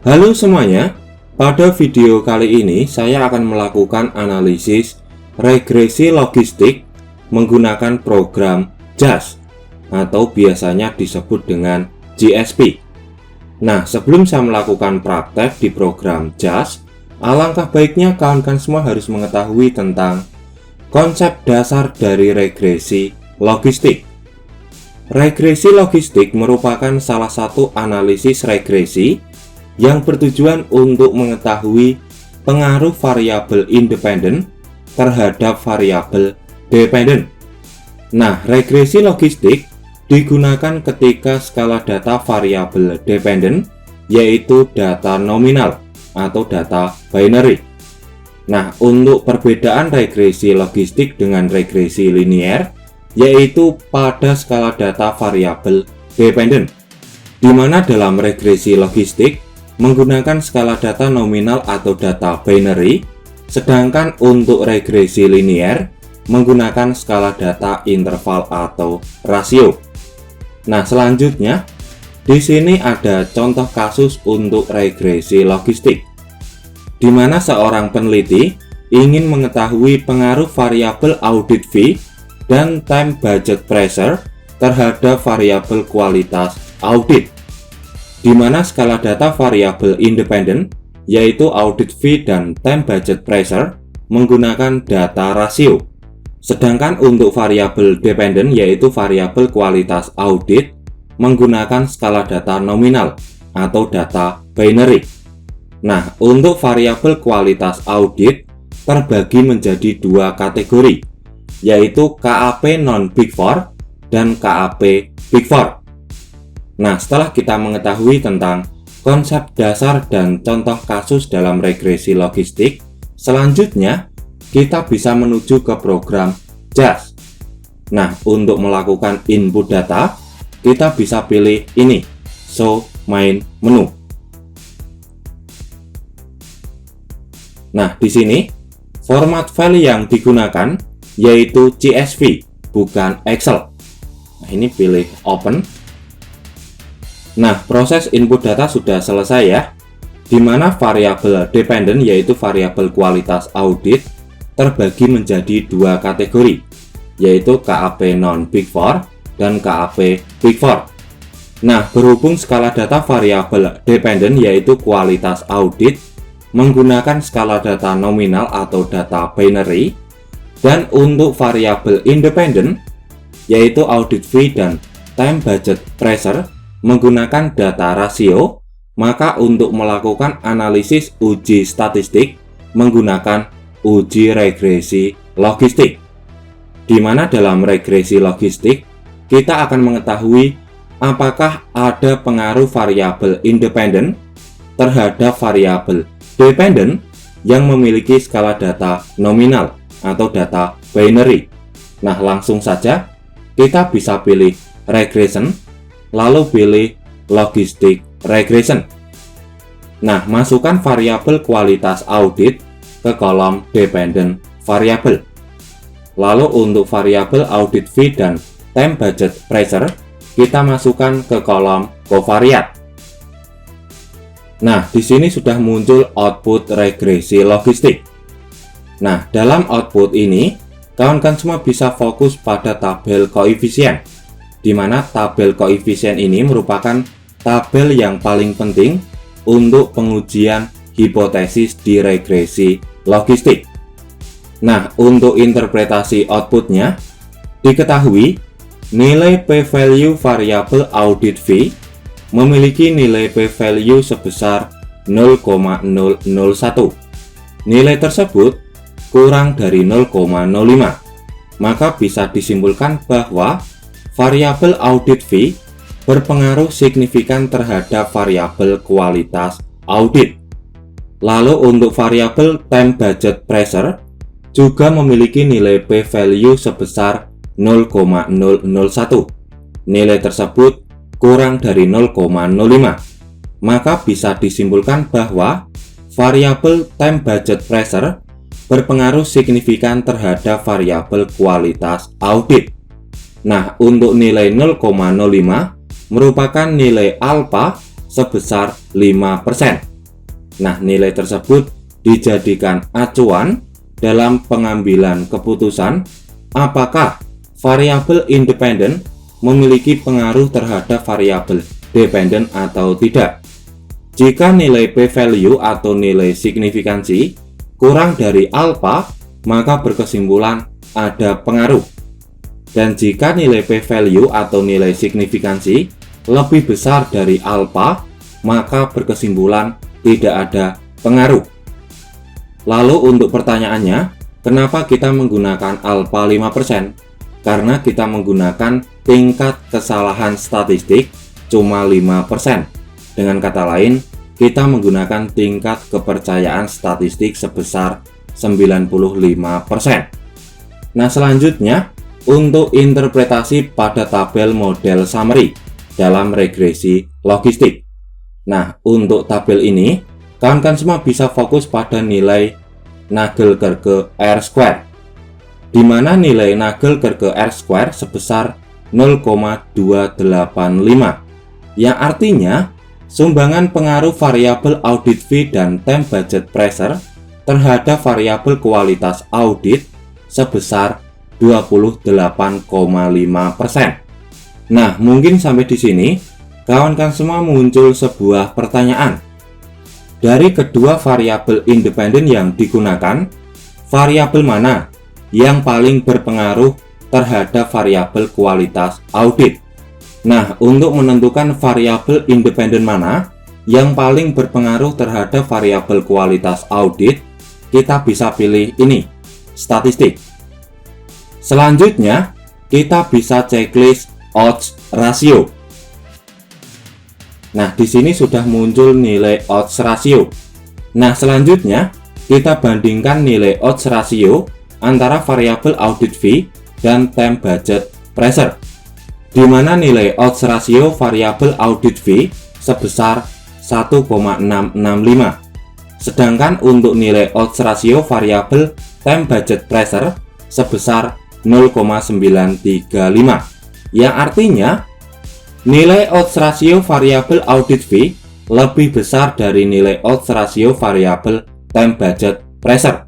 Halo semuanya, pada video kali ini saya akan melakukan analisis regresi logistik menggunakan program JAS atau biasanya disebut dengan GSP. Nah, sebelum saya melakukan praktek di program JAS, alangkah baiknya kawan-kawan semua harus mengetahui tentang konsep dasar dari regresi logistik. Regresi logistik merupakan salah satu analisis regresi yang bertujuan untuk mengetahui pengaruh variabel independen terhadap variabel dependen. Nah, regresi logistik digunakan ketika skala data variabel dependen, yaitu data nominal atau data binary. Nah, untuk perbedaan regresi logistik dengan regresi linier, yaitu pada skala data variabel dependen, di mana dalam regresi logistik menggunakan skala data nominal atau data binary, sedangkan untuk regresi linier menggunakan skala data interval atau rasio. Nah, selanjutnya di sini ada contoh kasus untuk regresi logistik, di mana seorang peneliti ingin mengetahui pengaruh variabel audit fee dan time budget pressure terhadap variabel kualitas audit, di mana skala data variabel independen, yaitu audit fee dan time budget pressure, menggunakan data rasio. Sedangkan untuk variabel dependen, yaitu variabel kualitas audit, menggunakan skala data nominal atau data binary. Nah, untuk variabel kualitas audit terbagi menjadi dua kategori, yaitu KAP non-Big Four dan KAP Big Four. Nah, setelah kita mengetahui tentang konsep dasar dan contoh kasus dalam regresi logistik, selanjutnya kita bisa menuju ke program JAS. Nah, untuk melakukan input data, kita bisa pilih ini, Show Main Menu. Nah, di sini format file yang digunakan yaitu CSV, bukan Excel. Nah, ini pilih Open. Nah, proses input data sudah selesai ya, di mana variabel dependen, yaitu variabel kualitas audit, terbagi menjadi dua kategori, yaitu KAP non-Big Four dan KAP Big Four. Nah, berhubung skala data variabel dependen, yaitu kualitas audit, menggunakan skala data nominal atau data binary, dan untuk variabel independen, yaitu audit fee dan time budget pressure, menggunakan data rasio, maka untuk melakukan analisis uji statistik menggunakan uji regresi logistik, di mana dalam regresi logistik kita akan mengetahui apakah ada pengaruh variabel independen terhadap variabel dependen yang memiliki skala data nominal atau data binary. Nah, langsung saja kita bisa pilih regression, lalu pilih logistik regression. Nah, masukkan variabel kualitas audit ke kolom dependent variable. Lalu untuk variabel audit fee dan time budget pressure, kita masukkan ke kolom covariate. Nah, di sini sudah muncul output regresi logistik. Nah, dalam output ini, kawan-kawan semua bisa fokus pada tabel koefisien, di mana tabel koefisien ini merupakan tabel yang paling penting untuk pengujian hipotesis di regresi logistik. Nah, untuk interpretasi outputnya, diketahui nilai p-value variabel audit fee memiliki nilai p-value sebesar 0,001. Nilai tersebut kurang dari 0,05, maka bisa disimpulkan bahwa variabel audit fee berpengaruh signifikan terhadap variabel kualitas audit. Lalu untuk variabel time budget pressure juga memiliki nilai p-value sebesar 0,001. Nilai tersebut kurang dari 0,05, maka bisa disimpulkan bahwa variabel time budget pressure berpengaruh signifikan terhadap variabel kualitas audit. Nah, untuk nilai 0,05 merupakan nilai alfa sebesar 5%. Nah, nilai tersebut dijadikan acuan dalam pengambilan keputusan apakah variabel independen memiliki pengaruh terhadap variabel dependen atau tidak. Jika nilai p-value atau nilai signifikansi kurang dari alfa, maka berkesimpulan ada pengaruh. Dan jika nilai p-value atau nilai signifikansi lebih besar dari alfa, maka berkesimpulan tidak ada pengaruh. Lalu untuk pertanyaannya, kenapa kita menggunakan alfa 5%? Karena kita menggunakan tingkat kesalahan statistik cuma 5%. Dengan kata lain, kita menggunakan tingkat kepercayaan statistik sebesar 95%. Nah, selanjutnya untuk interpretasi pada tabel model summary dalam regresi logistik. Nah, untuk tabel ini, kawan-kawan semua bisa fokus pada nilai Nagelkerke R-square, di mana nilai Nagelkerke R-square sebesar 0,285, yang artinya sumbangan pengaruh variabel audit fee dan time budget pressure terhadap variabel kualitas audit sebesar 28,5%. Nah, mungkin sampai di sini kawan-kawan semua muncul sebuah pertanyaan. Dari kedua variabel independen yang digunakan, variabel mana yang paling berpengaruh terhadap variabel kualitas audit? Nah, untuk menentukan variabel independen mana yang paling berpengaruh terhadap variabel kualitas audit, kita bisa pilih ini, statistik. Selanjutnya, kita bisa checklist odds ratio. Nah, di sini sudah muncul nilai odds ratio. Nah, selanjutnya kita bandingkan nilai odds ratio antara variabel audit fee dan time budget pressure, di mana nilai odds ratio variabel audit fee sebesar 1,665, sedangkan untuk nilai odds ratio variabel time budget pressure sebesar 0,935, yang artinya nilai odds ratio variabel audit fee lebih besar dari nilai odds ratio variabel time budget pressure.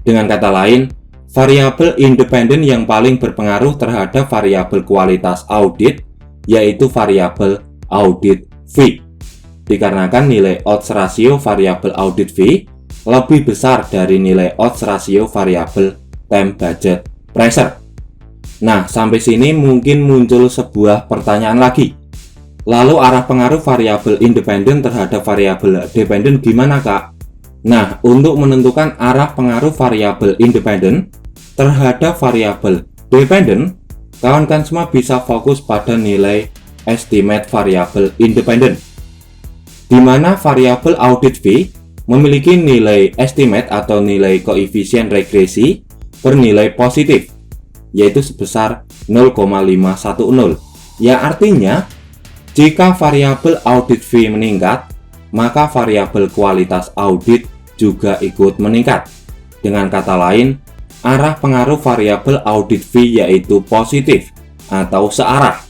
Dengan kata lain, variabel independen yang paling berpengaruh terhadap variabel kualitas audit yaitu variabel audit fee, dikarenakan nilai odds ratio variabel audit fee lebih besar dari nilai odds ratio variabel time budget pressure. Nah, sampai sini mungkin muncul sebuah pertanyaan lagi. Lalu arah pengaruh variabel independen terhadap variabel dependen gimana, Kak? Nah, untuk menentukan arah pengaruh variabel independen terhadap variabel dependen, kawan-kawan semua bisa fokus pada nilai estimate variabel independen, di mana variabel audit fee memiliki nilai estimate atau nilai koefisien regresi bernilai positif, yaitu sebesar 0,510, yang artinya jika variabel audit fee meningkat, maka variabel kualitas audit juga ikut meningkat. Dengan kata lain, arah pengaruh variabel audit fee yaitu positif atau searah.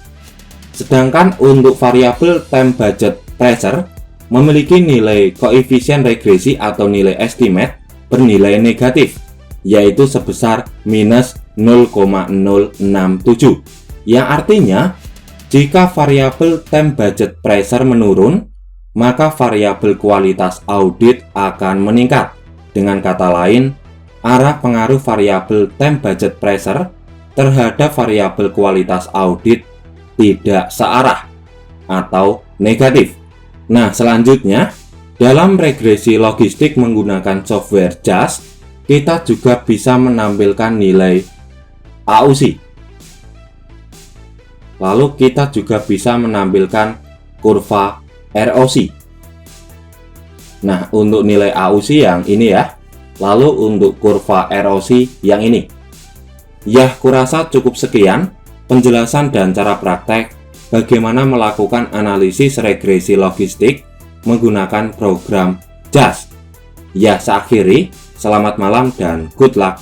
Sedangkan untuk variabel time budget pressure memiliki nilai koefisien regresi atau nilai estimate bernilai negatif, yaitu sebesar minus 0,067, yang artinya jika variabel time budget pressure menurun, maka variabel kualitas audit akan meningkat. Dengan kata lain, arah pengaruh variabel time budget pressure terhadap variabel kualitas audit tidak searah atau negatif. Nah, selanjutnya dalam regresi logistik menggunakan software JAS, kita juga bisa menampilkan nilai AUC. Lalu kita juga bisa menampilkan kurva ROC. Nah, untuk nilai AUC yang ini ya. Lalu untuk kurva ROC yang ini. Ya, kurasa cukup sekian penjelasan dan cara praktek bagaimana melakukan analisis regresi logistik menggunakan program JAS. Ya, saya akhiri. Selamat malam dan good luck.